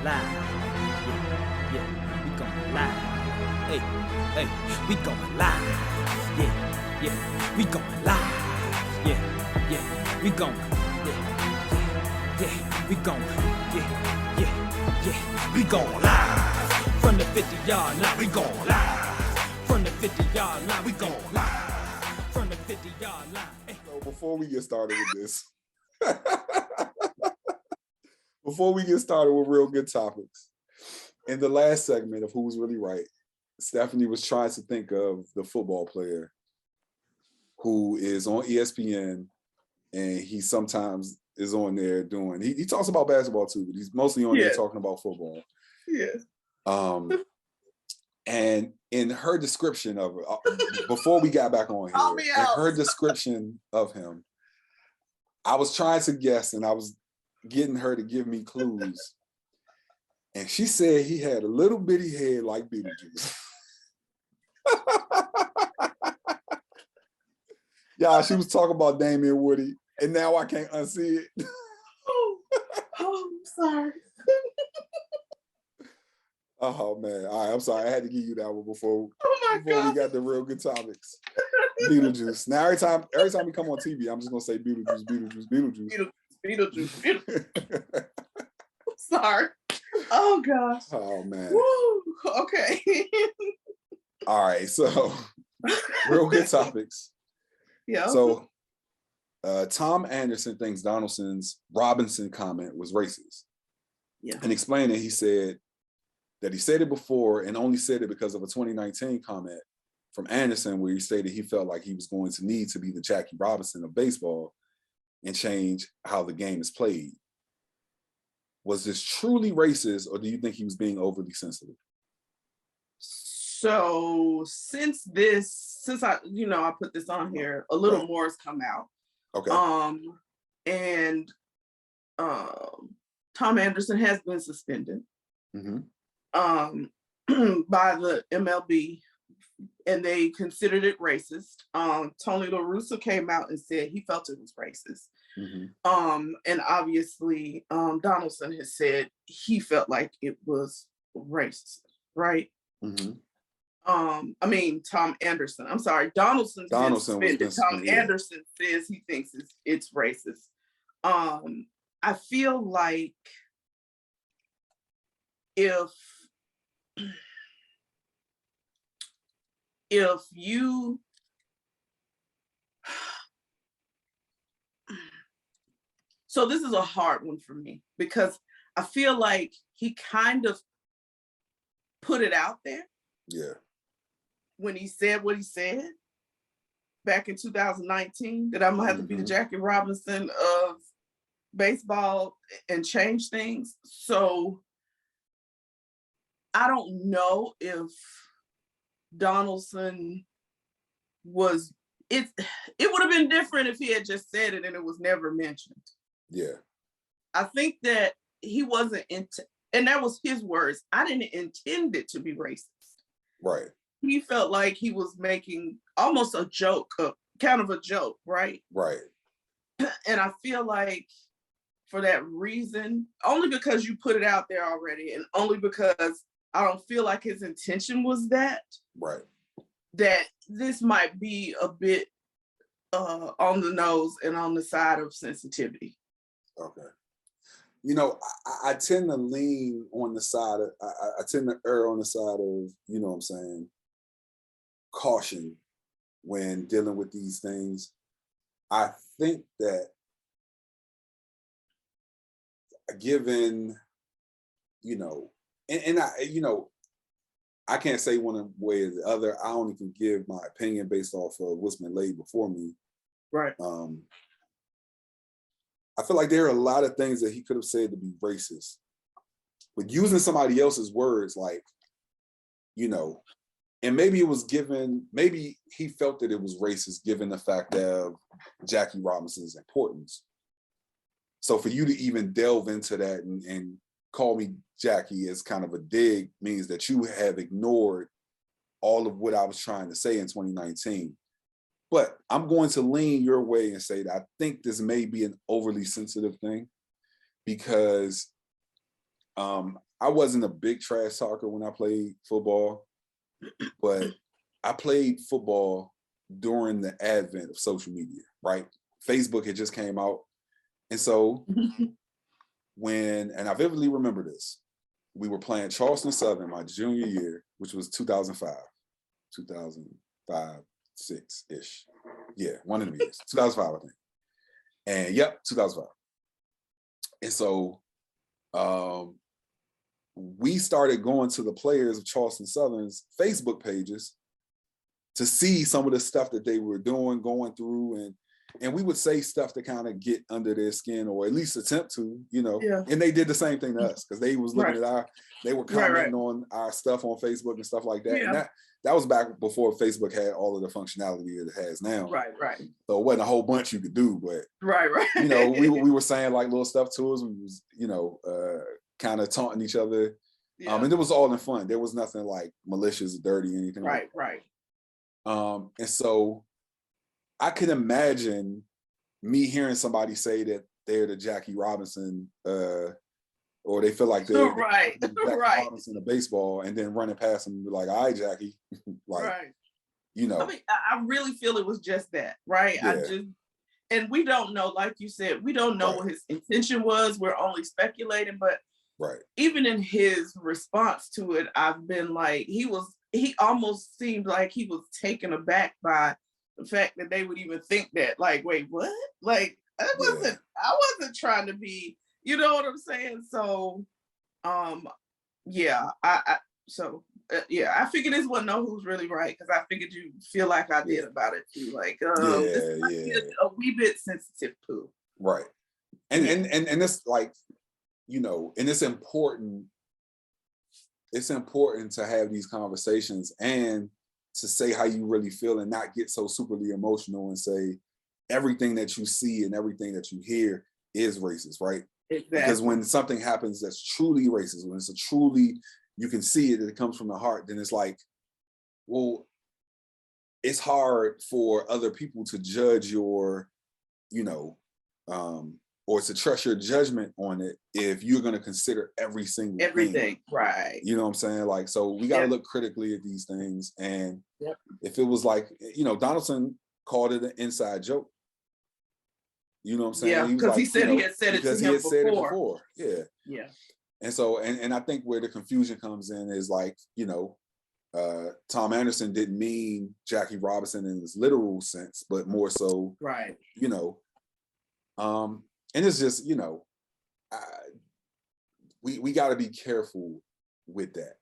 live. Yeah, yeah, we going live. Hey, hey, we going live. Yeah, yeah, we going live. Yeah, yeah, we going. Yeah, yeah, we going. Yeah, yeah, yeah, we going live. From the 50-yard line, we going live. From the 50-yard line, we going live. From the 50-yard line. Hey. So before we get started with this, before we get started with real good topics, in the last segment of Who's Really Right, Stephanie was trying to think of the football player who is on ESPN, and he sometimes is on there doing, he talks about basketball too, but he's mostly on there talking about football. Yeah. And in her description of before we got back on here, in her description of him, I was trying to guess, and I was getting her to give me clues. And she said he had a little bitty head like Beetlejuice. Yeah, she was talking about Damian Woody, and now I can't unsee it. Oh, I'm sorry. Oh man, all right, I'm sorry. I had to give you that one before God. We got the real good topics. Beetlejuice. Now every time we come on TV, I'm just gonna say Beetlejuice, Beetlejuice, Beetlejuice. Beetlejuice. Sorry. Oh gosh. Oh man. Woo. Okay. All right, so real good topics. Yeah. So Tom Anderson thinks Donaldson's Robinson comment was racist. Yeah. And explaining, he said that he said it before and only said it because of a 2019 comment from Anderson where he stated he felt like he was going to need to be the Jackie Robinson of baseball and change how the game is played. Was this truly racist, or do you think he was being overly sensitive? So since I put this on here, a little more has come out. Okay. And Tom Anderson has been suspended. Mm-hmm. By the MLB, and they considered it racist. Tony La Russa came out and said he felt it was racist. Mm-hmm. And obviously, Donaldson has said he felt like it was racist, right? Mm-hmm. I mean, Tom Anderson. I'm sorry, Donaldson was suspended. Tom Anderson says he thinks it's racist. I feel like if you so this is a hard one for me because I feel like he kind of put it out there. Yeah. When he said what he said back in 2019, that I'm gonna have to be the Jackie Robinson of baseball and change things. So I don't know if Donaldson was, it would have been different if he had just said it and it was never mentioned. Yeah. I think that he wasn't and that was his words, I didn't intend it to be racist. Right. He felt like he was making almost a joke, kind of a joke, right? Right. And I feel like for that reason, only because you put it out there already, and only because I don't feel like his intention was that. Right. That this might be a bit on the nose and on the side of sensitivity. Okay. You know, I tend to lean on the side of, I tend to err on the side of, you know what I'm saying, caution when dealing with these things. I think that given, you know, and I, you know, I can't say one way or the other. I only can give my opinion based off of what's been laid before me. Right. I feel like there are a lot of things that he could have said to be racist, but using somebody else's words, like, you know, and maybe it was given, maybe he felt that it was racist given the fact of Jackie Robinson's importance. So for you to even delve into that and call me Jackie as kind of a dig means that you have ignored all of what I was trying to say in 2019. But I'm going to lean your way and say that I think this may be an overly sensitive thing because I wasn't a big trash talker when I played football, but I played football during the advent of social media, right? Facebook had just came out. And so and I vividly remember this, we were playing Charleston Southern my junior year, which was 2005, 6-ish. Yeah, one of them years, 2005, I think. And yep, 2005. And so we started going to the players of Charleston Southern's Facebook pages to see some of the stuff that they were doing, going through, and we would say stuff to kind of get under their skin, or at least attempt to, and they did the same thing to us, because they was looking at they were commenting on our stuff on Facebook and stuff like that. And that was back before Facebook had all of the functionality that it has now. Right. So it wasn't a whole bunch you could do, but we were saying like little stuff to us. We was, kind of taunting each other. And it was all in fun. There was nothing like malicious or dirty, anything like that. Right. And so I can imagine me hearing somebody say that they're the Jackie Robinson, or they feel like they're the Jackie Robinson of baseball, and then running past them and be like, "All right, Jackie," like, I mean, I really feel it was just that, right? Yeah. And we don't know, like you said, we don't know what his intention was. We're only speculating, but even in his response to it, I've been like, he almost seemed like he was taken aback by the fact that they would even think that, like, wait, what? Like, I wasn't trying to be, you know what I'm saying? So, I figured this wasn't know who's really right, because I figured you feel like I did about it too. Like, this might be a wee bit sensitive too. Right. And it's like, and it's important to have these conversations and to say how you really feel, and not get so superly emotional and say everything that you see and everything that you hear is racist, right? Exactly. Because when something happens that's truly racist, when it's a truly, you can see it, it comes from the heart, then it's like, well, it's hard for other people to judge your, or to trust your judgment on it if you're going to consider everything. Right. You know what I'm saying? Like, so we got to look critically at these things. And if it was like, Donaldson called it an inside joke. You know what I'm saying? Yeah, because he said he had said it to him before. Yeah. Yeah. And so, and I think where the confusion comes in is like, Tom Anderson didn't mean Jackie Robinson in this literal sense, but more so, and it's just, we got to be careful with that.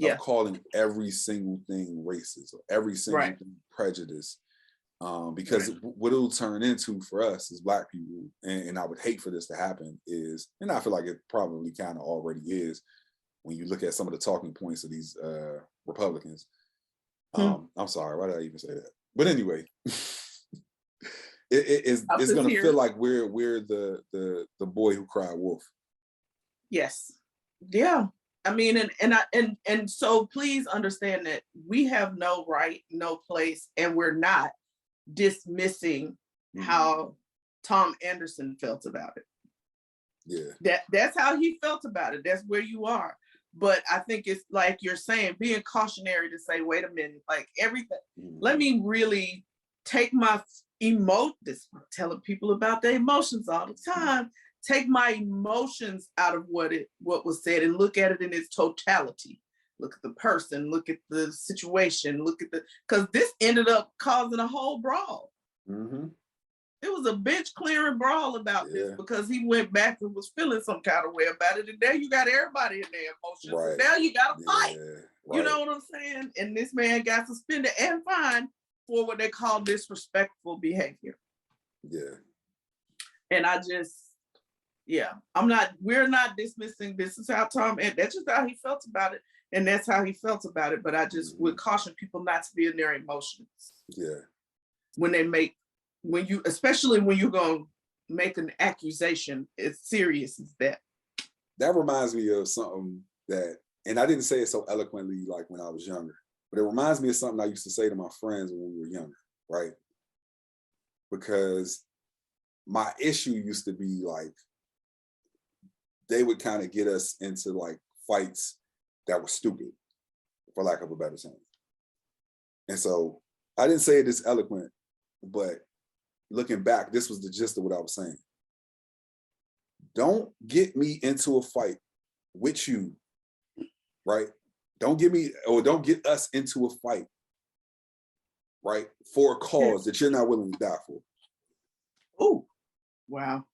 Of calling every single thing racist or every single thing prejudice. Because what it'll turn into for us as Black people, and I would hate for this to happen, is, and I feel like it probably kind of already is, when you look at some of the talking points of these Republicans. I'm sorry, why did I even say that? But anyway, it's going to feel like we're the boy who cried wolf. Yes. Yeah. I mean, and so please understand that we have no right, no place, and we're not dismissing how Tom Anderson felt about it. Yeah. That's how he felt about it. That's where you are. But I think it's like you're saying, being cautionary to say, wait a minute, like everything, let me really take my telling people about their emotions all the time. Take my emotions out of what was said and look at it in its totality. Look at the person, look at the situation, because this ended up causing a whole brawl. It was a bench clearing brawl about this, because he went back and was feeling some kind of way about it. And now you got everybody in their emotions. Right. And now you got to fight. Right. You know what I'm saying? And this man got suspended and fined for what they call disrespectful behavior. Yeah. And I just, we're not dismissing this is how that's just how he felt about it. And that's how he felt about it. But I just would caution people not to be in their emotions. Yeah. Especially when you're going to make an accusation as serious as that. That reminds me of something that, and I didn't say it so eloquently like when I was younger, but it reminds me of something I used to say to my friends when we were younger, right? Because my issue used to be like, they would kind of get us into like fights that were stupid, for lack of a better term. And so I didn't say it this eloquent, but looking back, this was the gist of what I was saying. Don't get me into a fight with you, right? Don't get us into a fight, right? For a cause that you're not willing to die for. Oh, wow.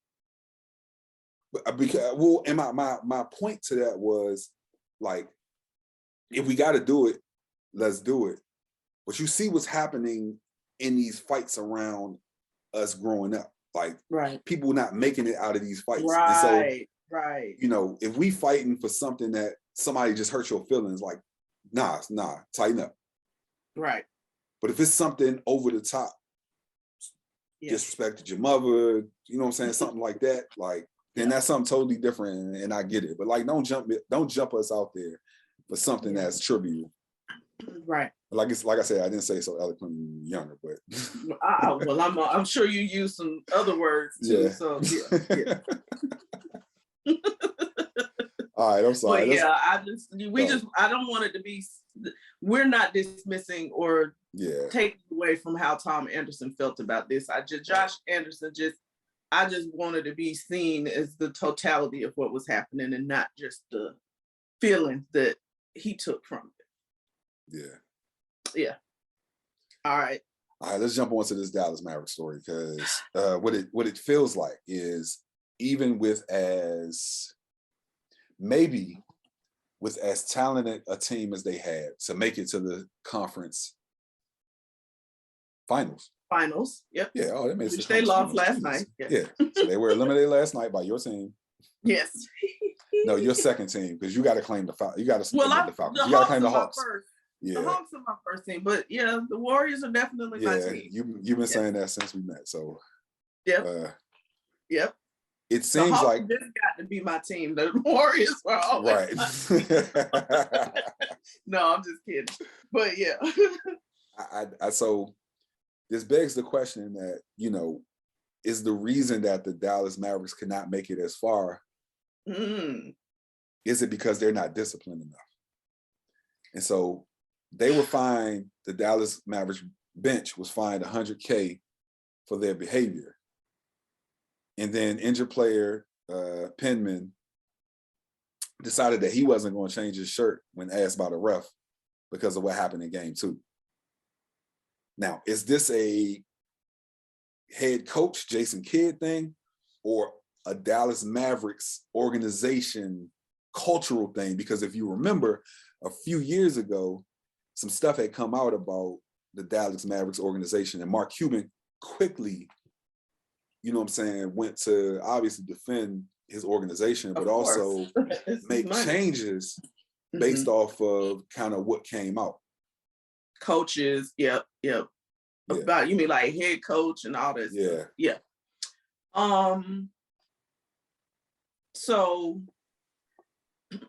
Because, well, and my point to that was, like, if we got to do it, let's do it. But you see what's happening in these fights around us growing up, like people not making it out of these fights. Right, and so, you know, if we fighting for something that somebody just hurt your feelings, like, nah, tighten up. Right. But if it's something over the top, disrespected your mother, you know what I'm saying, something like that, like, then that's something totally different, and I get it. But like, don't jump us out there for something that's trivial. Right. Like I said, I didn't say so eloquently younger, but well, I'm sure you use some other words too. Yeah. So yeah. All right, I'm sorry. But yeah, I don't want it to be. We're not dismissing or taking away from how Tom Anderson felt about this. Josh Anderson I just wanted to be seen as the totality of what was happening and not just the feelings that he took from it. Yeah. All right, let's jump onto this Dallas Mavericks story, because what it feels like is, even with as talented a team as they had to make it to the conference finals. Yep. Yeah. Oh, that makes Which they lost last night. Yeah. So they were eliminated last night by your team. Yes. No, your second team, because you got to claim the Falcons. You got to the Falcons. You got to claim the Hawks. The Hawks are my first team, but yeah, the Warriors are definitely my team. You've been saying that since we met. So yep. It seems like this got to be my team. The Warriors were always right. No, I'm just kidding. But yeah. So this begs the question that, you know, is the reason that the Dallas Mavericks cannot make it as far, is it because they're not disciplined enough? And so they were fined, the Dallas Mavericks bench was fined $100K for their behavior. And then injured player Penman decided that he wasn't going to change his shirt when asked by the ref because of what happened in game 2. Now, is this a head coach Jason Kidd thing, or a Dallas Mavericks organization cultural thing? Because if you remember, a few years ago, some stuff had come out about the Dallas Mavericks organization, and Mark Cuban quickly, you know what I'm saying, went to obviously defend his organization, but also make changes based off of kind of what came out. Coaches, yep. About, you mean like head coach and all this? Yeah. So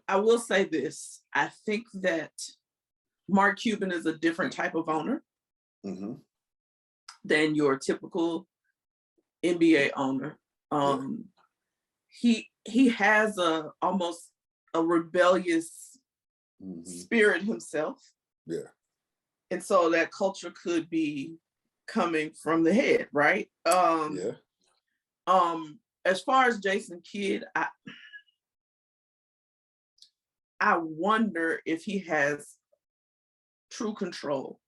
I will say this. I think that Mark Cuban is a different type of owner than your typical NBA owner. He has almost a rebellious spirit himself. Yeah. And so that culture could be coming from the head, right? As far as Jason Kidd, I wonder if he has true control.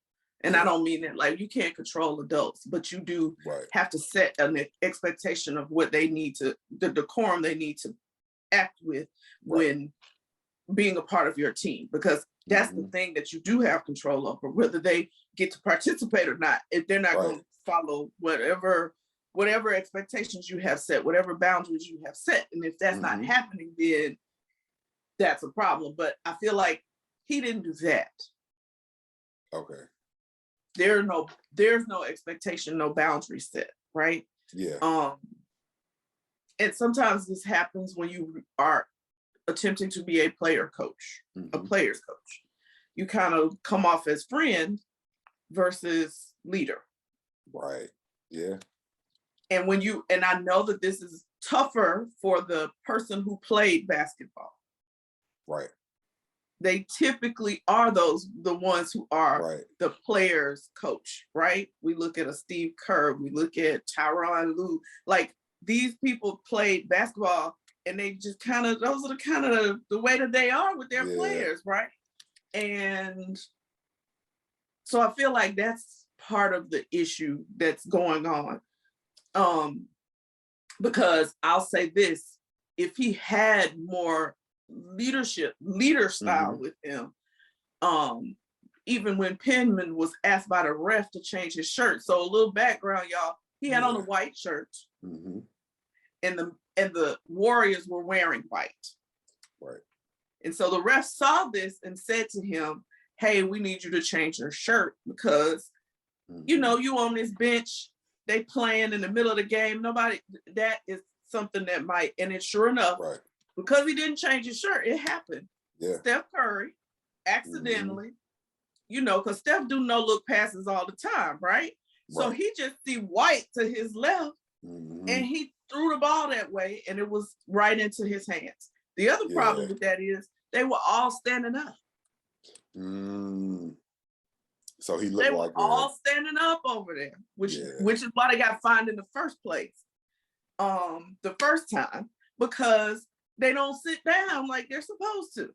And I don't mean that like you can't control adults, but you do have to set an expectation of what they need to, the decorum they need to act with when being a part of your team, because that's the thing that you do have control over, whether they get to participate or not. If they're not going to follow whatever expectations you have set, whatever boundaries you have set. And if that's not happening, then that's a problem. But I feel like he didn't do that. Okay. There's no expectation, no boundary set, right? Yeah. And sometimes this happens when you are attempting to be a player coach, a player's coach. You kind of come off as friend versus leader. Right. Yeah. And and I know that this is tougher for the person who played basketball. Right. they typically are the ones who are the players' coach, right? We look at a Steve Kerr, we look at Tyronn Lue, like these people played basketball and they just those are the way that they are with their players, right? And so I feel like that's part of the issue that's going on. Because I'll say this, if he had more leader style with him, even when Penman was asked by the ref to change his shirt. So a little background, y'all, he had on a white shirt and the Warriors were wearing white. Right. And so the ref saw this and said to him, hey, we need you to change your shirt because, you know, you on this bench, they playing in the middle of the game. That is something that might, and it's sure enough, because he didn't change his shirt, it happened. Yeah. Steph Curry, accidentally, you know, because Steph do no-look passes all the time, right? So he just see white to his left, and he threw the ball that way, and it was right into his hands. The other problem with that is they were all standing up. So he looked they were all standing up over there, which is why they got fined in the first place. The first time, because they don't sit down like they're supposed to.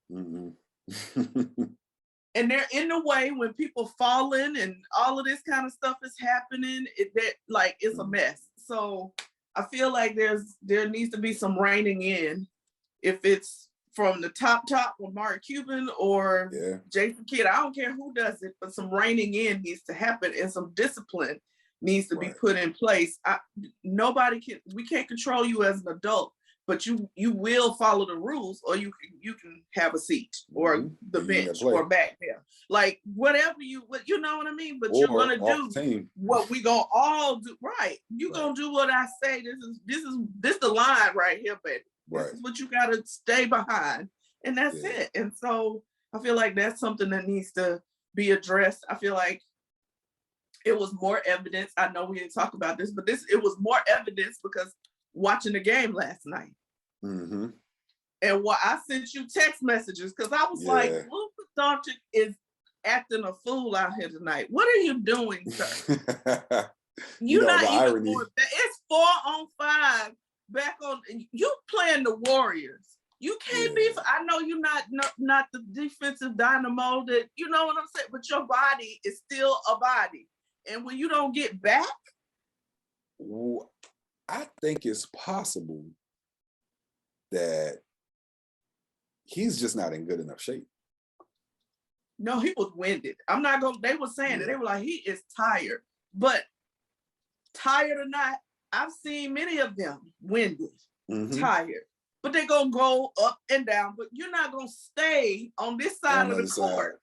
And they're in the way when people falling and all of this kind of stuff is happening. It's a mess. So I feel like there needs to be some reining in, if it's from the top with Mark Cuban or Jason Kidd. I don't care who does it, but some reining in needs to happen and some discipline needs to be put in place. We can't control you as an adult, but you will follow the rules, or you can have a seat or the bench or back there, like whatever you know what I mean. But you're gonna do what we gonna all do, right? You're gonna do what I say. This is the line right here, baby. This is what you gotta stay behind, and that's it. And so I feel like that's something that needs to be addressed. I feel like it was more evidence. I know we didn't talk about this, but it was more evidence because watching the game last night. And I sent you text messages because I was like, Luka Doncic is acting a fool out here tonight. What are you doing, sir? You're not even going back. It's 4-on-5 back on. You playing the Warriors. You can't be. I know you're not the defensive dynamo that, you know what I'm saying, but your body is still a body. And when you don't get back, I think it's possible that he's just not in good enough shape. No, he was winded. They were saying it. They were like, he is tired. But tired or not, I've seen many of them winded, tired. But they're going to go up and down. But you're not going to stay on this side of the court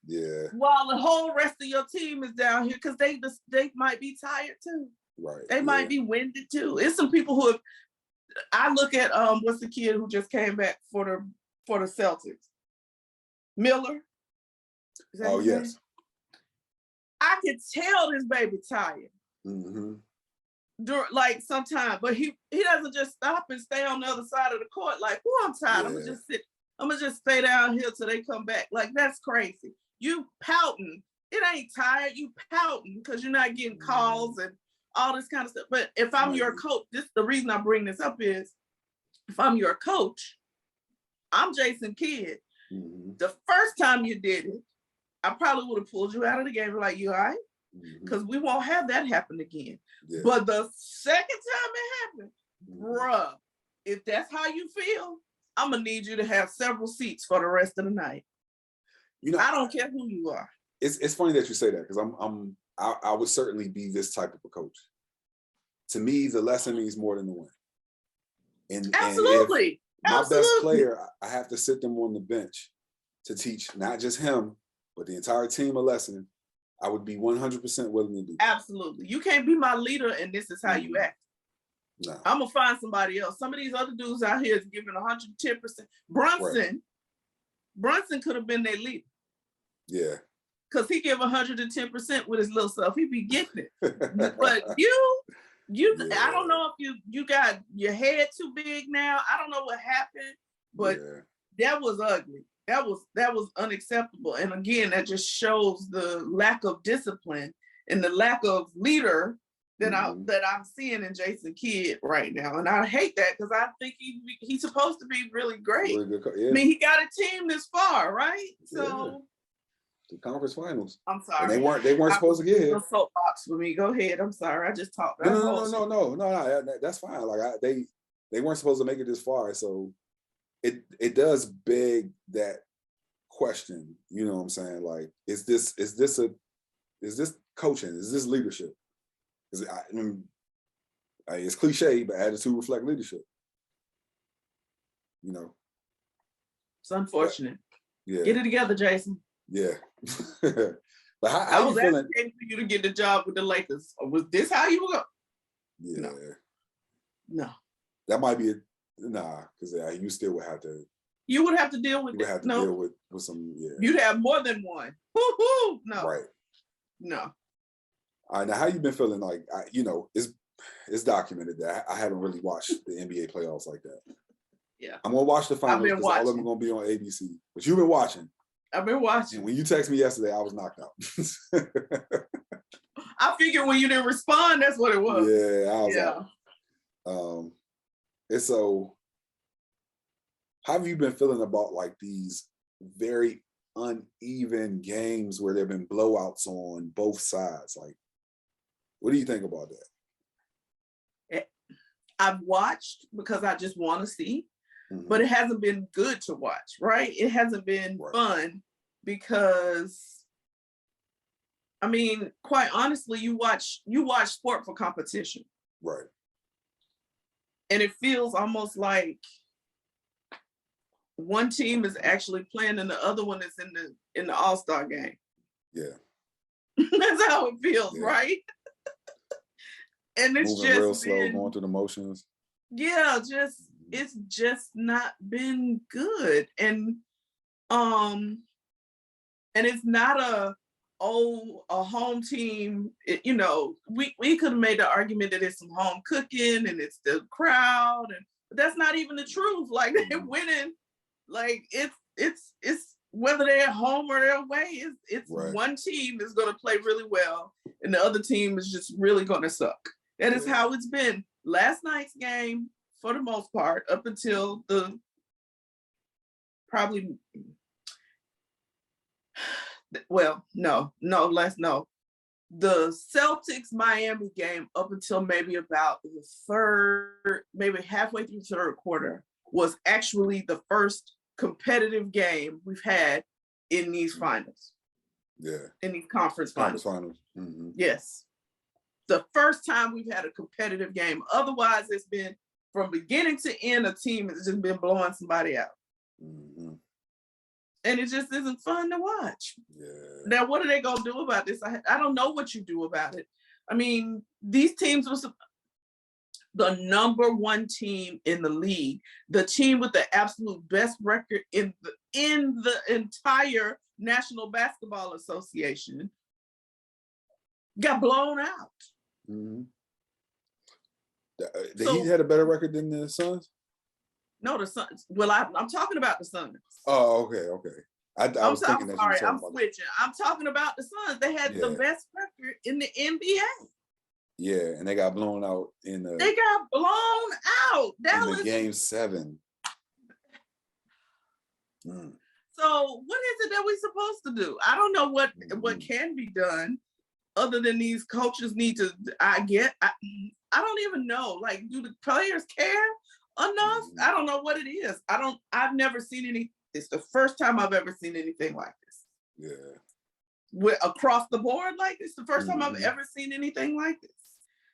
while the whole rest of your team is down here, because they might be tired too. Right. They might be winded too. It's some people who have, I look at what's the kid who just came back for the Celtics? Miller. Oh yes. I could tell this baby tired. Like sometimes, but he doesn't just stop and stay on the other side of the court like, oh, I'm tired. I'm gonna just stay down here till they come back. Like, that's crazy. You pouting. It ain't tired. You pouting because you're not getting calls and all this kind of stuff. But if I'm your coach, the reason I bring this up is, if I'm your coach, I'm Jason Kidd. The first time you did it, I probably would have pulled you out of the game, like, you all right? Because we won't have that happen again. But the second time it happened, bruh, if that's how you feel, I'm gonna need you to have several seats for the rest of the night. You know, I don't care who you are. It's funny that you say that, because I would certainly be this type of a coach. To me, the lesson means more than the win. And absolutely. My best player, I have to sit them on the bench to teach not just him, but the entire team a lesson. I would be 100% willing to do. Absolutely. You can't be my leader and this is how you act. No. I'm gonna find somebody else. Some of these other dudes out here is giving 110%. Brunson could have been their leader. Yeah. Because he give 110% with his little stuff. He be getting it. But you I don't know if you got your head too big now. I don't know what happened, but that was ugly. That was unacceptable. And again, that just shows the lack of discipline and the lack of leader that I'm seeing in Jason Kidd right now. And I hate that because I think he's supposed to be really great. Really good, yeah. I mean, he got a team this far, right? So the conference finals. I'm sorry. And they weren't supposed to get here. No soapbox for me. Go ahead. I'm sorry. I just talked. No. That's fine. Like they weren't supposed to make it this far. So it does beg that question. You know what I'm saying? Like, is this coaching? Is this leadership? It's cliche, but attitude reflect leadership. You know. It's unfortunate. Yeah. Get it together, Jason. Yeah. But how I was you feeling? asking for you to get the job with the Lakers. Was this how you were going? Yeah. No. That might be because you still would have to. You would have to deal with. You would have to deal with some. Yeah. You'd have more than one. Woo-hoo! No. Right. No. All right. Now, how you been feeling? Like, it's documented that I haven't really watched the NBA playoffs like that. Yeah. I'm gonna watch the finals because all of them gonna be on ABC. But you've been watching. I've been watching. And when you texted me yesterday, I was knocked out. I figured when you didn't respond, that's what it was. Yeah, I was out. And so, how have you been feeling about like these very uneven games where there've been blowouts on both sides? Like, what do you think about that? I've watched because I just want to see, but it hasn't been good to watch, right? It hasn't been fun because, I mean, quite honestly, you watch sport for competition. Right. And it feels almost like one team is actually playing and the other one is in the All-Star game. Yeah. That's how it feels, right? And it's moving just real slow, going through the motions. Yeah, it's just not been good. And it's not a home team. We could have made the argument that it's some home cooking and it's the crowd, but that's not even the truth. Like they're winning, like it's whether they're at home or they're away, it's one team is going to play really well and the other team is just really going to suck. That is how it's been. Last night's game, for the most part, up until the the Celtics Miami game up until maybe about the third, maybe halfway through the third quarter was actually the first competitive game we've had in these finals. Yeah. In these conference finals. Mm-hmm. Yes. The first time we've had a competitive game. Otherwise, it's been from beginning to end, a team has just been blowing somebody out. Mm-hmm. And it just isn't fun to watch. Yeah. Now, what are they going to do about this? I don't know what you do about it. I mean, these teams were the number one team in the league, the team with the absolute best record in the entire National Basketball Association, got blown out. Mm-hmm. The Heat had a better record than the Suns? No, the Suns. Well, I'm talking about the Suns. Oh, okay. I'm sorry, I'm switching. I'm talking about the Suns. They had the best record in the NBA. Yeah, and they got blown out in the. They got blown out. Dallas. In the game 7. So what is it that we're supposed to do? I don't know what can be done other than these coaches need to. I don't even know. Like, do the players care enough? I don't know what it is. I've never seen any. It's the first time I've ever seen anything like this. Yeah. Across the board like this, the first time I've ever seen anything like this.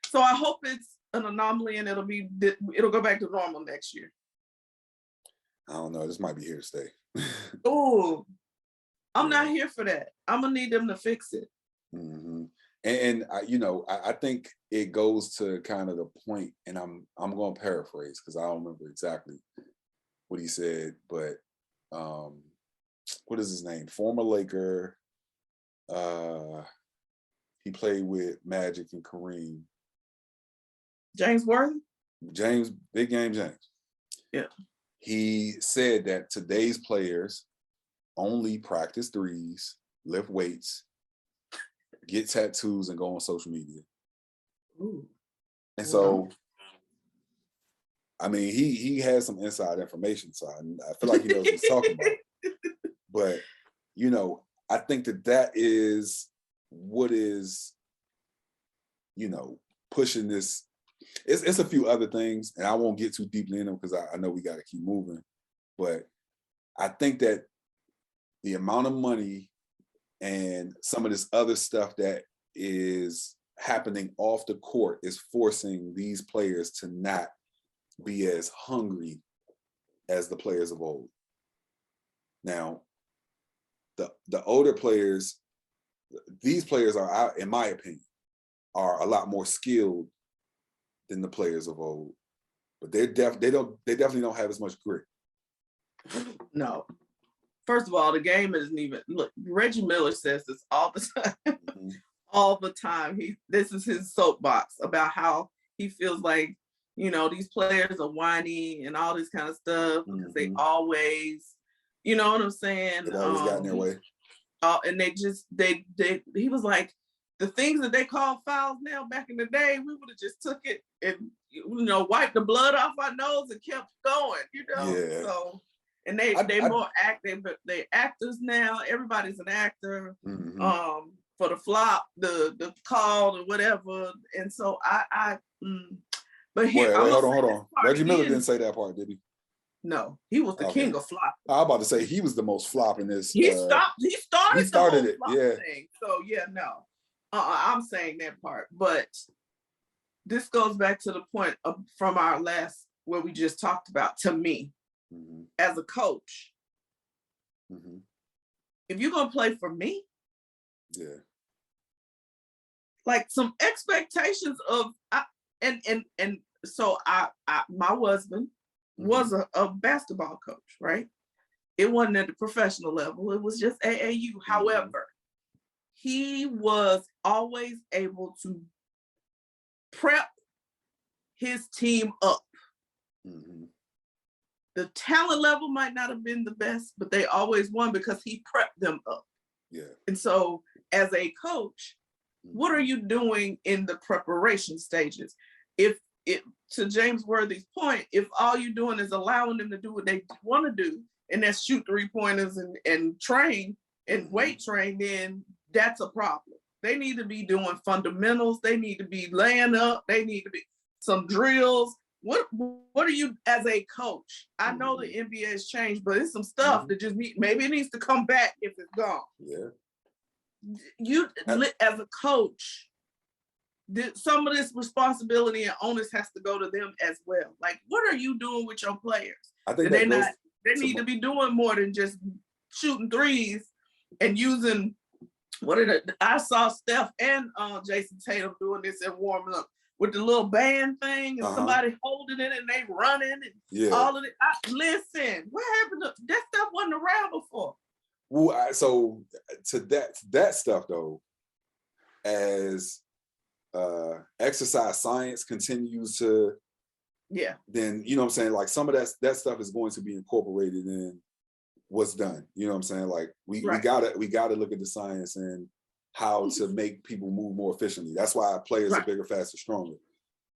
So I hope it's an anomaly and it'll go back to normal next year. I don't know. This might be here to stay. Oh, I'm not here for that. I'm gonna need them to fix it. Mm-hmm. And I think it goes to kind of the point, and I'm going to paraphrase because I don't remember exactly what he said, but what is his name? Former Laker. He played with Magic and Kareem. James Worthy? Big Game James. Yeah. He said that today's players only practice threes, lift weights, get tattoos, and go on social media. Ooh. And so, I mean, he has some inside information, so I feel like he knows what he's talking about. But, you know, I think that is what is, you know, pushing this. It's a few other things, and I won't get too deeply in them because I know we got to keep moving. But I think that the amount of money and some of this other stuff that is happening off the court is forcing these players to not be as hungry as the players of old. Now, the older players, these players are, in my opinion, are a lot more skilled than the players of old, but they definitely don't have as much grit. No. First of all, the game isn't even, look, Reggie Miller says this all the time. Mm-hmm. All the time. This is his soapbox about how he feels like, you know, these players are whiny and all this kind of stuff because they always, you know what I'm saying? They always got in their way. And he was like, the things that they call fouls now, back in the day, we would have just took it and, you know, wiped the blood off our nose and kept going, you know? Yeah. So, and they actors now. Everybody's an actor. Mm-hmm. For the flop, the call, or whatever. And so but here, wait, hold on. Reggie Miller didn't say that part, did he? No, he was the king of flop. I was about to say he was the most flop in this. He started the whole it. Thing. So yeah, no. I'm saying that part. But this goes back to the point from our last, where we just talked about, to me, as a coach. If you're going to play for me, like some expectations of, so my husband was a basketball coach, right? It wasn't at the professional level. It was just AAU. However, he was always able to prep his team up. The talent level might not have been the best, but they always won because he prepped them up. Yeah. And so as a coach, what are you doing in the preparation stages? If to James Worthy's point, if all you're doing is allowing them to do what they want to do, and that's shoot 3-pointers and train and weight train, then that's a problem. They need to be doing fundamentals. They need to be laying up. They need to be some drills. What are you as a coach? I know the NBA has changed, but it's some stuff that just maybe it needs to come back if it's gone. Yeah. You as a coach, some of this responsibility and onus has to go to them as well. Like, what are you doing with your players? I think they need to be doing more than just shooting threes and using I saw Steph and Jason Tatum doing this and warming up with the little band thing and somebody holding it and they running and all of it. Listen, what happened to that stuff? Wasn't around before. Well, so to that stuff though, as exercise science continues to, then you know what I'm saying, like some of that stuff is going to be incorporated in what's done. You know what I'm saying? Like we gotta look at the science and how to make people move more efficiently. That's why players are bigger, faster, stronger.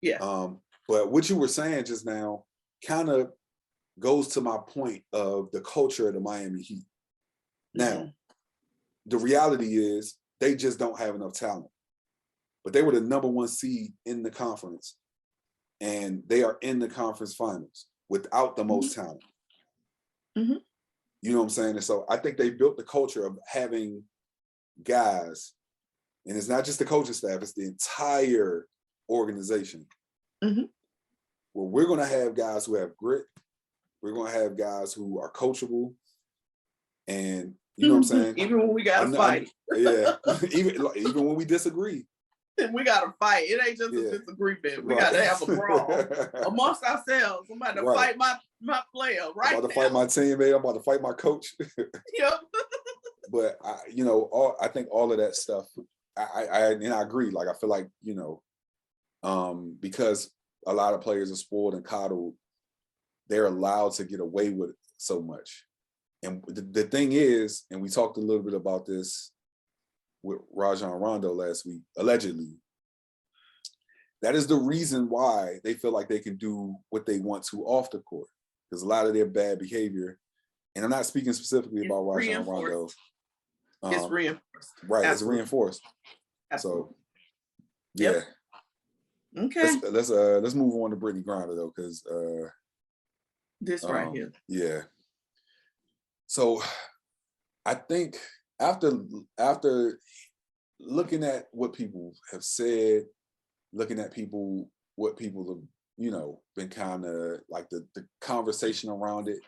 Yeah. But what you were saying just now kind of goes to my point of the culture of the Miami Heat. Now, the reality is they just don't have enough talent. But they were the #1 seed in the conference, and they are in the conference finals without the most talent. You know what I'm saying? And so I think they built the culture of having guys, and it's not just the coaching staff, it's the entire organization. Where we're going to have guys who have grit. We're going to have guys who are coachable. And you know what I'm saying? Even when we got to fight. Even when we disagree. We got to fight. It ain't just a disagreement. We got to have a brawl amongst ourselves. I'm about to fight my player, right? I'm about to fight my teammate. I'm about to fight my coach. Yep. But I think all of that stuff. I agree. Like I feel like because a lot of players are spoiled and coddled, they're allowed to get away with so much, And the thing is, and we talked a little bit about this with Rajon Rondo last week, allegedly, that is the reason why they feel like they can do what they want to off the court. Because a lot of their bad behavior, and I'm not speaking specifically about Rajon Rondo. It's reinforced. Right, Absolutely. it's reinforced. Absolutely. So, yeah. Yep. Okay. Let's move on to Brittney Griner though, because this right here. Yeah. So, I think after looking at what people have said, looking at what people have, you know, been kind of like the conversation around it,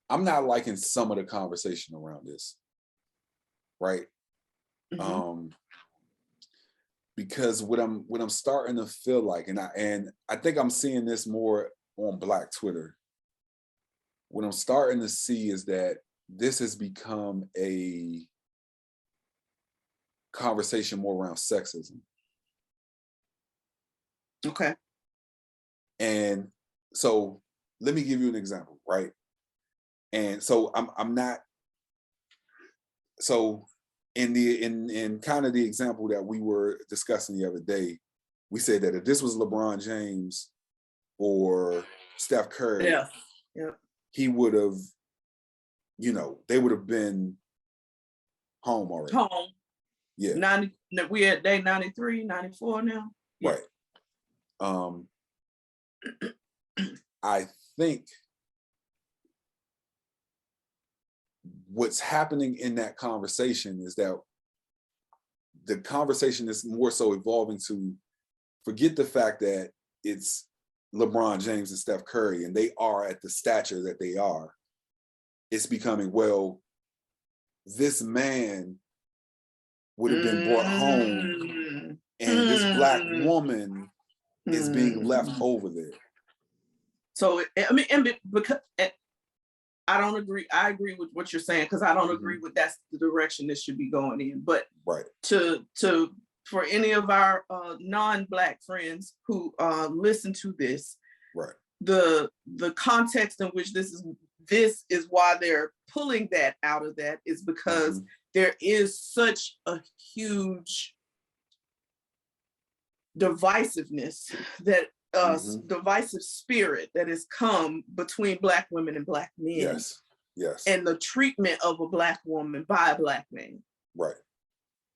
I'm not liking some of the conversation around this, right? Mm-hmm. Because what I'm starting to feel like, and I think I'm seeing this more on Black Twitter. What I'm starting to see is that this has become a conversation more around sexism. Okay. And so let me give you an example, right? And so I'm not, so in kind of the example that we were discussing the other day, we said that if this was LeBron James or Steph Curry, he would have, you know, they would have been home already. Home. Yeah. 90, we at day 93, 94 now. Yeah. Right. I think what's happening in that conversation is that the conversation is more so evolving to forget the fact that it's LeBron James and Steph Curry and they are at the stature that they are. It's becoming, well, this man would have been brought home and this Black woman is being left over there. So, I mean, and because I don't agree. I agree with what you're saying because I don't agree with that's the direction this should be going in. But to for any of our non-Black friends who listen to this, the context in which this is why they're pulling that out of that is because there is such a huge divisiveness that divisive spirit that has come between Black women and Black men. Yes. And the treatment of a Black woman by a Black man. Right.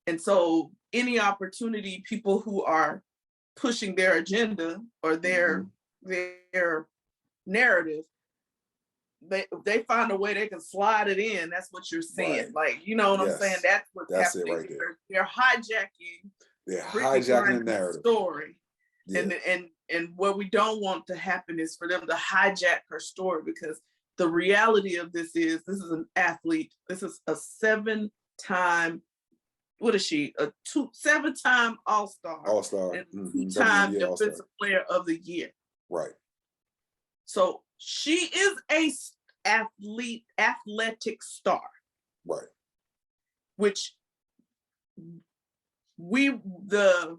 And so any opportunity, people who are pushing their agenda or their narrative, they find a way they can slide it in. That's what you're saying. Like, you know what I'm saying? That's what's happening. It right there. They're hijacking. They're hijacking the narrative. Story. Yeah. And what we don't want to happen is for them to hijack her story, because the reality of this is an athlete. This is a 7-time, what is she? A 7-time All-Star. All-Star. And 2-time Defensive Player of the Year. Right. So she is a athletic star. Right. Which the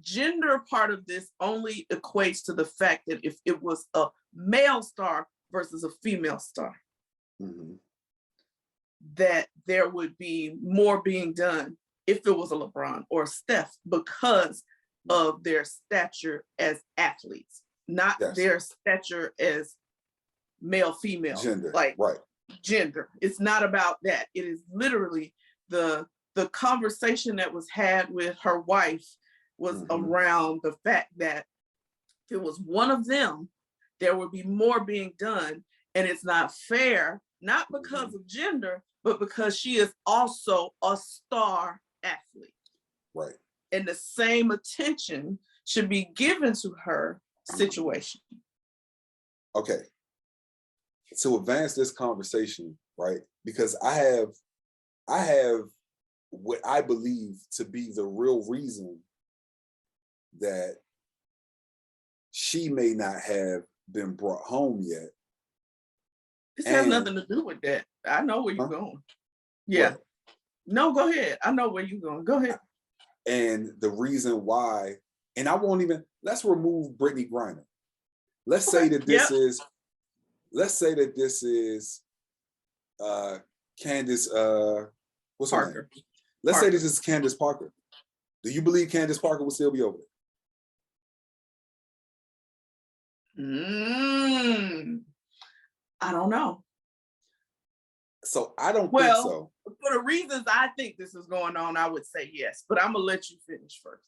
gender part of this only equates to the fact that if it was a male star versus a female star, that there would be more being done if it was a LeBron or a Steph because of their stature as athletes, not their stature as male, female, gender. Gender. It's not about that. It is literally the conversation that was had with her wife was around the fact that if it was one of them, there would be more being done. And it's not fair, not because of gender, but because she is also a star athlete. Right. And the same attention should be given to her situation. Okay. To advance this conversation, right? Because I have what I believe to be the real reason that she may not have been brought home yet. This has nothing to do with that. I know where you're going. Yeah. What? No, go ahead. I know where you're going. Go ahead. And the reason why, and I won't even, let's remove Brittney Griner. Let's say that this is Candace, what's her Parker. name? Let's say Parker. this is Candace Parker. Do you believe Candace Parker will still be over there? I don't know. So I don't think so. For the reasons I think this is going on, I would say yes, but I'm gonna let you finish first.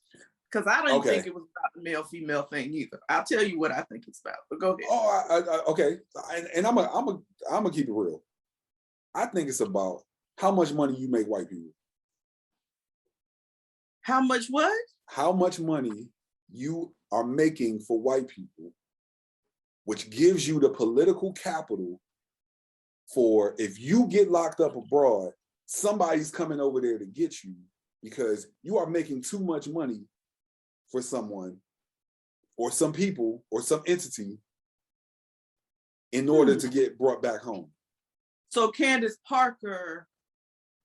Because I don't think it was about the male-female thing either. I'll tell you what I think it's about, but go ahead. Oh, okay. And I'm gonna keep it real. I think it's about how much money you make white people. How much what? How much money you are making for white people, which gives you the political capital for if you get locked up abroad, somebody's coming over there to get you because you are making too much money for someone or some people or some entity in order to get brought back home. So Candace Parker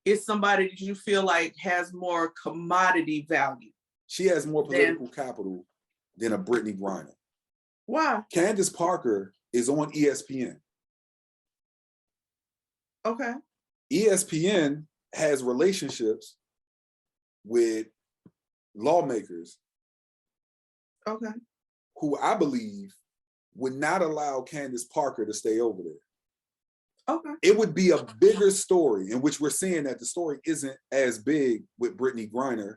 is somebody that you feel like has more commodity value. She has more political capital than a Brittney Griner. Why? Candace Parker is on ESPN. Okay. ESPN has relationships with lawmakers. Okay. Who I believe would not allow Candace Parker to stay over there. Okay. It would be a bigger story in which we're seeing that the story isn't as big with Brittney Griner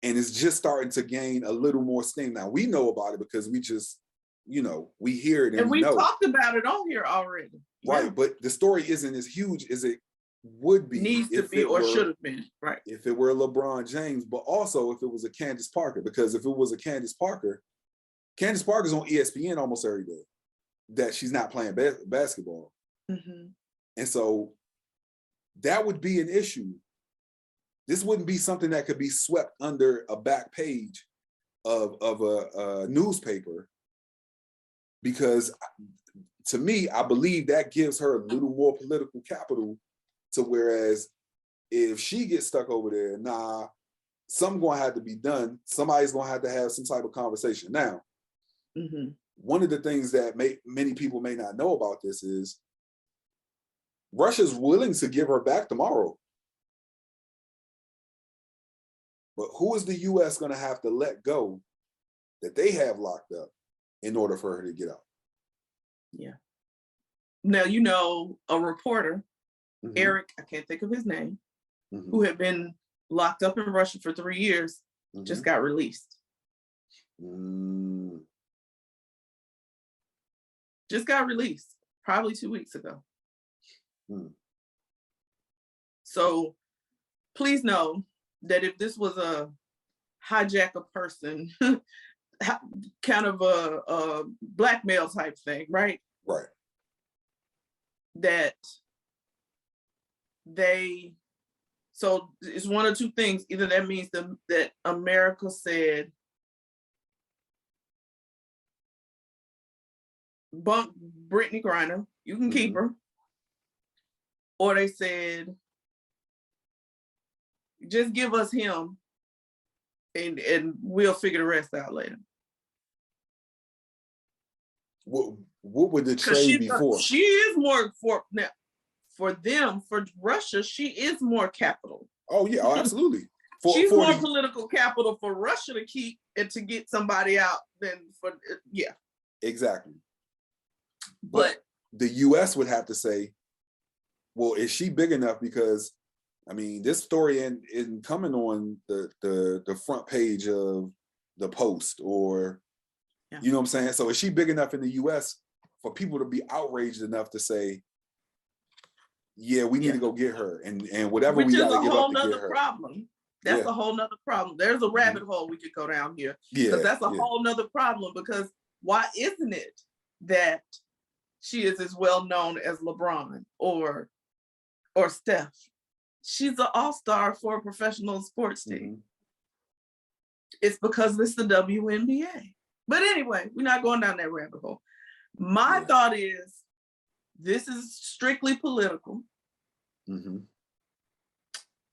and it's just starting to gain a little more steam. Now we know about it because we just, we hear it and we know. Talked about it on here already. Right, yeah. But the story isn't as huge as it would be. Needs to be or should have been, right. If it were LeBron James, but also if it was a Candace Parker, because if it was a Candace Parker's on ESPN almost every day that she's not playing basketball. Mm-hmm. And so that would be an issue. This wouldn't be something that could be swept under a back page of a newspaper, because to me, I believe that gives her a little more political capital to whereas if she gets stuck over there, something's going to have to be done. Somebody's going to have some type of conversation. Now, one of the things that many people may not know about this is Russia's willing to give her back tomorrow. But who is the U.S. going to have to let go that they have locked up in order for her to get out? Yeah. Now, a reporter, Eric, I can't think of his name, who had been locked up in Russia for 3 years, just got released. Just got released, probably 2 weeks ago. So please know that if this was a hijacker person, kind of a blackmail type thing, right? Right. That so it's one of two things. Either that means that America said, bunk Brittney Griner, you can keep her. Or they said, just give us him and we'll figure the rest out later. What would the trade be for? She is more for them, for Russia, she is more capital. Oh yeah, absolutely. She's more political capital for Russia to keep and to get somebody out than for, yeah. Exactly. But the US would have to say, well, is she big enough? Because I mean, this story isn't coming on the front page of the Post or, you know what I'm saying? So is she big enough in the US for people to be outraged enough to say, yeah, we need to go get her and whatever we got to give up to get her. Problem. That's a whole nother problem. There's a rabbit hole we could go down here. Because that's a whole nother problem, because why isn't it that she is as well known as LeBron or Steph? She's an all-star for a professional sports team. It's because it's the WNBA. But anyway, we're not going down that rabbit hole. My thought is, this is strictly political.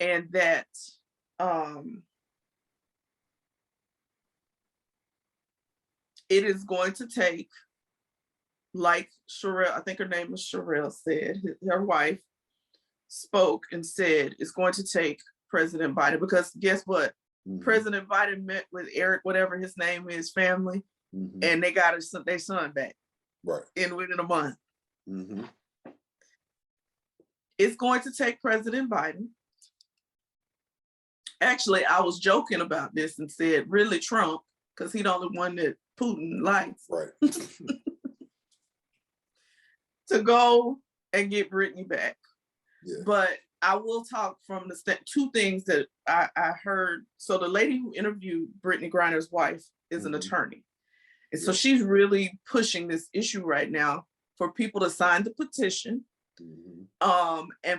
And that it is going to take, like Sherelle, I think her name was Sherelle said, her wife, spoke and said it's going to take President Biden, because guess what? Mhm. President Biden met with Eric, whatever his name is, family, Mhm. and they got their son back Right. within a month. Mhm. It's going to take President Biden. Actually, I was joking about this and said, really Trump, because he's the only one that Putin likes, Right. to go and get Brittney back. Yeah. But I will talk from the two things that I heard. So the lady who interviewed Brittney Griner's wife is an attorney. And so she's really pushing this issue right now for people to sign the petition. And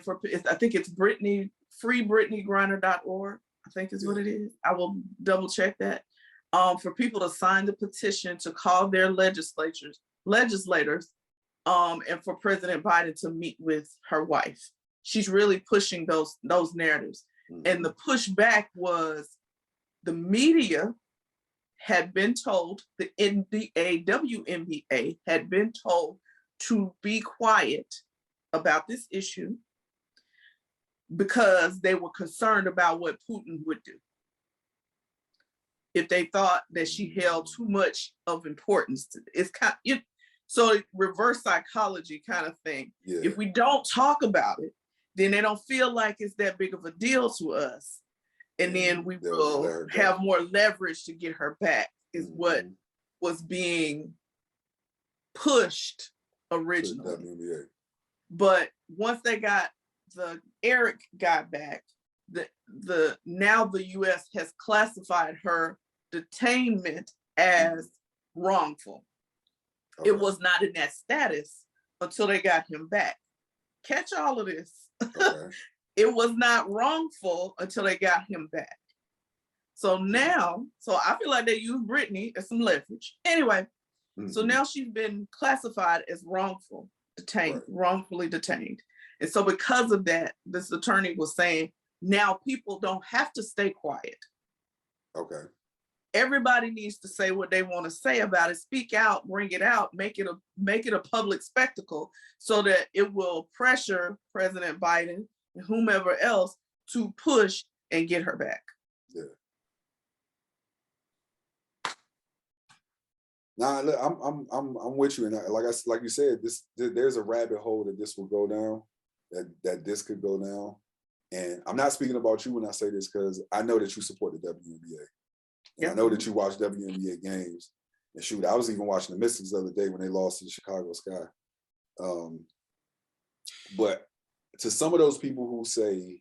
for, I think it's freebrittneygriner.org, I think is what it is. I will double check that. For people to sign the petition to call their legislators, and for President Biden to meet with her wife. She's really pushing those narratives. And the pushback was the media had been told, the NBA, WNBA had been told to be quiet about this issue because they were concerned about what Putin would do if they thought that she held too much of importance to it. It's kind of, so reverse psychology kind of thing. Yeah. If we don't talk about it, then they don't feel like it's that big of a deal to us. And then we will have more leverage to get her back, is what was being pushed originally. But once they got Eric got back, now the US has classified her detainment as wrongful. Okay. It was not in that status until they got him back. Catch all of this. Okay. It was not wrongful until they got him back. So now, I feel like they used Brittney as some leverage. Anyway, so now she's been classified as wrongfully detained. And so because of that, this attorney was saying, now people don't have to stay quiet. Okay. Everybody needs to say what they want to say about it, speak out, bring it out, make it a public spectacle so that it will pressure President Biden and whomever else to push and get her back. Yeah. Nah, look, I'm with you, and like you said, there's a rabbit hole that this will go down, that this could go down, and I'm not speaking about you when I say this because I know that you support the WNBA. And I know that you watch WNBA games. And shoot, I was even watching the Mystics the other day when they lost to the Chicago Sky. But to some of those people who say,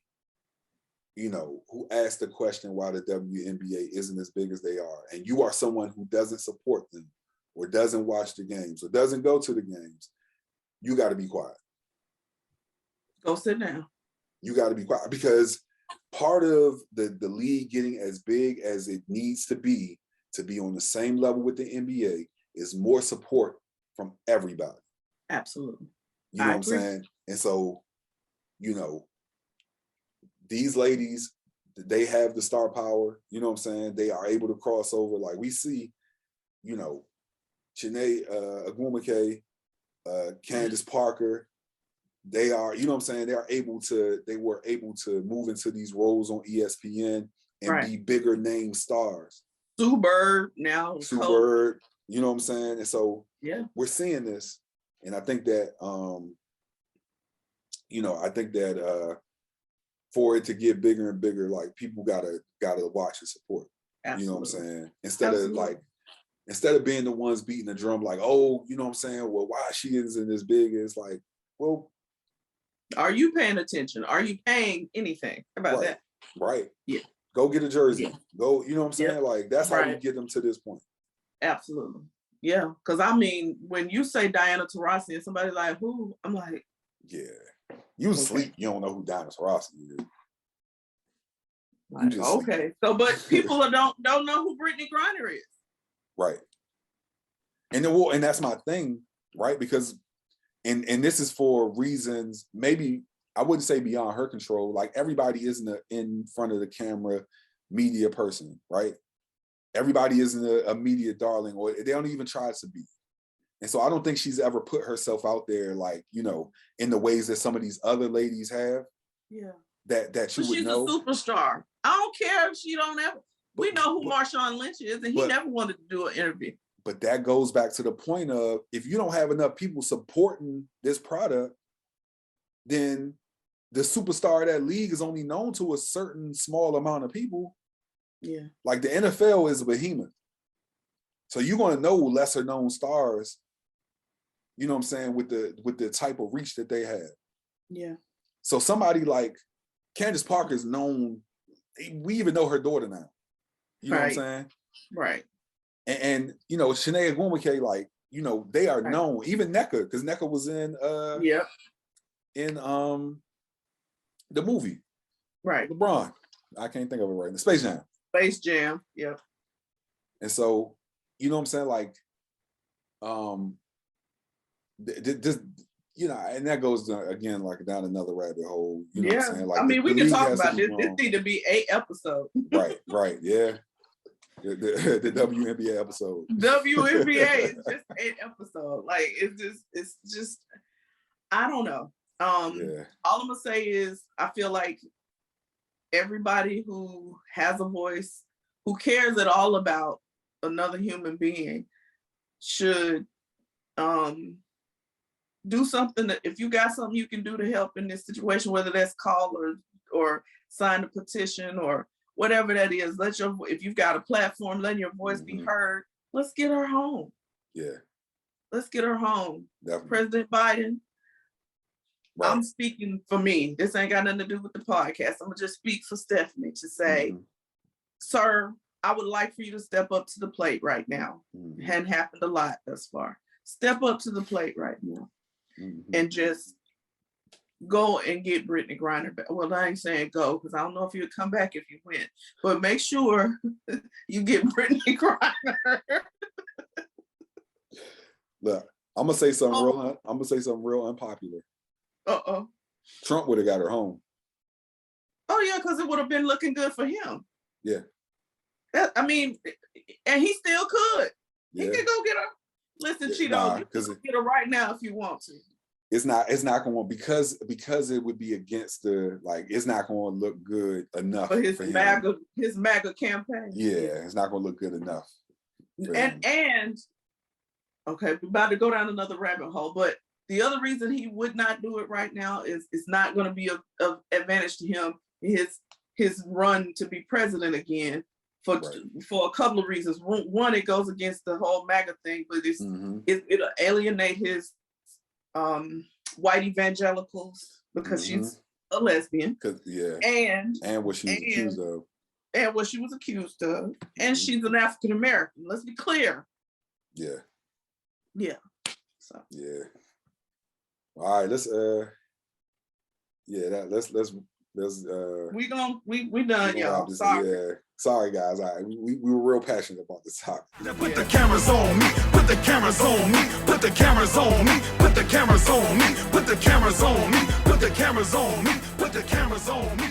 who ask the question why the WNBA isn't as big as they are, and you are someone who doesn't support them or doesn't watch the games or doesn't go to the games, you got to be quiet. Go sit down. You got to be quiet, because part of the league getting as big as it needs to be on the same level with the NBA is more support from everybody. Absolutely. You know what I'm saying? And so, these ladies, they have the star power, you know what I'm saying? They are able to cross over. Like we see, Chiney Agwumike, Candace Parker, they are, you know what I'm saying? They were able to move into these roles on ESPN and be bigger name stars. Sue Bird now. Sue Bird, you know what I'm saying? And so we're seeing this. And I think that, for it to get bigger and bigger, like people gotta watch and support. Absolutely. You know what I'm saying? Instead of being the ones beating the drum, like, oh, you know what I'm saying? Well, why she isn't as big? It's like, well, are you paying attention? Are you paying anything about that? Right. Yeah. Go get a jersey. Yeah. Go, you know what I'm saying? Yeah. Like, that's how you get them to this point. Absolutely. Yeah. Because I mean, when you say Diana Taurasi and somebody like, who? I'm like, yeah. You sleep, you don't know who Diana Taurasi is. Like, okay. So, but people don't know who Brittney Griner is. Right. And that's my thing, right? Because and this is for reasons, maybe I wouldn't say beyond her control. Like everybody isn't in front of the camera media person, right? Everybody isn't a media darling, or they don't even try to be. And so I don't think she's ever put herself out there like, in the ways that some of these other ladies have. Yeah. That you would She's know. a superstar. I don't care if she don't ever. We know who Marshawn Lynch is, and he never wanted to do an interview. But that goes back to the point of, if you don't have enough people supporting this product, then the superstar of that league is only known to a certain small amount of people. Yeah. Like the NFL is a behemoth. So you're going to know lesser known stars, you know what I'm saying, with the type of reach that they have. Yeah. So somebody like Candace Parker is known, we even know her daughter now. You know what I'm saying? Right. And you know, Shanae Agumake, like, you know, they are known. Even NECA, because NECA was in the movie. Right. LeBron. I can't think of it right now. Space Jam. Space Jam. Yep. And so, you know what I'm saying? Like, this, you know, and that goes again like down another rabbit hole. You know what I'm saying? Like, I mean, we can talk about this. This need to be 8 episodes. Right, yeah. The WNBA episode. WNBA is just 8 episodes. Like, it's just, I don't know. All I'm gonna say is I feel like everybody who has a voice, who cares at all about another human being, should do something. That if you got something you can do to help in this situation, whether that's call or sign a petition or whatever that is, if you've got a platform, let your voice be heard. Let's get her home. Yeah. Let's get her home. Definitely. President Biden, I'm speaking for me. This ain't got nothing to do with the podcast. I'm gonna just speak for Stephanie to say, sir, I would like for you to step up to the plate right now. It hadn't happened a lot thus far. Step up to the plate right now and just go and get Brittney Griner back. Well, I ain't saying go, because I don't know if you'd come back if you went, but make sure you get Brittney Griner. Look, I'm gonna say something real unpopular. Trump would have got her home. Oh yeah, because it would have been looking good for him. Yeah. I mean, and he still could. He could go get her. Listen, Cheeto, you can get her right now if you want to. It's not going to, because it would be against the, like, it's not going to look good enough for his MAGA campaign. Yeah, it's not going to look good enough. And okay, we're about to go down another rabbit hole, but the other reason he would not do it right now is it's not going to be of advantage to him, his run to be president again, for a couple of reasons. One, it goes against the whole MAGA thing, but it'll alienate his white evangelicals because she's a lesbian. And what she was accused of. And what she was accused of. And she's an African American. Let's be clear. Yeah. Yeah. So. Yeah. All right, let's we done, y'all. Sorry. Yeah. Sorry, guys. All right. We were real passionate about this topic. Put the cameras on me. Put the cameras on me. Put the cameras on me. Put the cameras on me. Put the cameras on me. Put the cameras on me. Put the cameras on me.